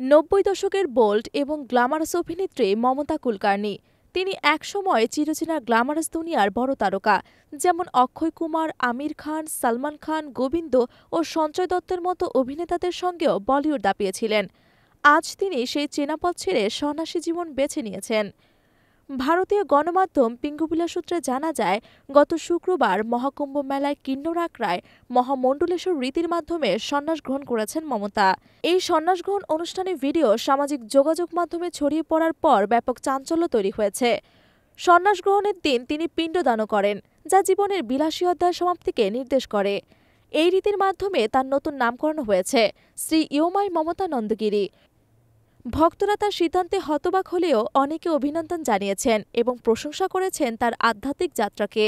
নব্বই দশকের বোল্ড এবং গ্ল্যামারাস অভিনেত্রী মমতা কুলকার্নি। তিনি একসময় চিরচেনা গ্ল্যামারাস দুনিয়ার বড় তারকা, যেমন অক্ষয় কুমার, আমির খান, সালমান খান, গোবিন্দ ও সঞ্জয় দত্তের মতো অভিনেতাদের সঙ্গেও বলিউড দাপিয়েছিলেন। আজ তিনি সেই চেনা পথ ছেড়ে সন্ন্যাসী জীবন বেছে নিয়েছেন। ভারতীয় গণমাধ্যম পিঙ্গুবিলা সূত্রে জানা যায়, গত শুক্রবার মহাকুম্ভ মেলায় কিন্নর আখড়ায় মহামণ্ডলেশ্বর রীতির মাধ্যমে সন্ন্যাস গ্রহণ করেছেন মমতা। এই সন্ন্যাস গ্রহণ অনুষ্ঠানের ভিডিও সামাজিক যোগাযোগ মাধ্যমে ছড়িয়ে পড়ার পর ব্যাপক চাঞ্চল্য তৈরি হয়েছে। সন্ন্যাস গ্রহণের দিন তিনি পিণ্ডদানও করেন, যা জীবনের বিলাসী অধ্যায় সমাপ্তিকে নির্দেশ করে। এই রীতির মাধ্যমে তার নতুন নামকরণ হয়েছে শ্রী ইয়োমাই মমতা নন্দগিরি। ভক্তরা তার সিদ্ধান্তে হতবাক হলেও অনেকে অভিনন্দন জানিয়েছেন এবং প্রশংসা করেছেন তার আধ্যাত্মিক যাত্রাকে।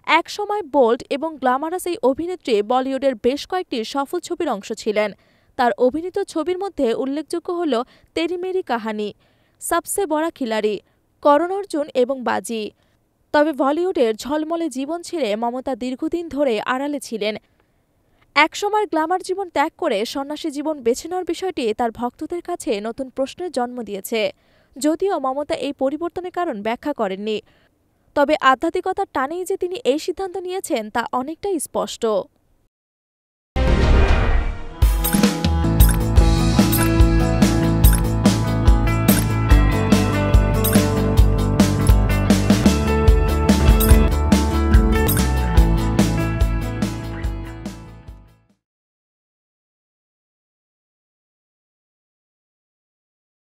একসময় বোল্ড এবং গ্ল্যামারাস এই অভিনেত্রী বলিউডের বেশ কয়েকটি সফল ছবির অংশ ছিলেন। তার অভিনীত ছবির মধ্যে উল্লেখযোগ্য হল তেরি মেরি কাহানি, সবসে বড়া খিলাড়ি, করণ অর্জুন এবং বাজি। তবে বলিউডের ঝলমলে জীবন ছেড়ে মমতা দীর্ঘদিন ধরে আড়ালে ছিলেন। একসময়ের গ্ল্যামার জীবন ত্যাগ করে সন্ন্যাসী জীবন বেছে নেওয়ার বিষয়টি তার ভক্তদের কাছে নতুন প্রশ্নের জন্ম দিয়েছে। যদিও মমতা এই পরিবর্তনের কারণ ব্যাখ্যা করেননি, তবে আধ্যাত্মিকতার টানেই যে তিনি এই সিদ্ধান্ত নিয়েছেন তা অনেকটাই স্পষ্ট।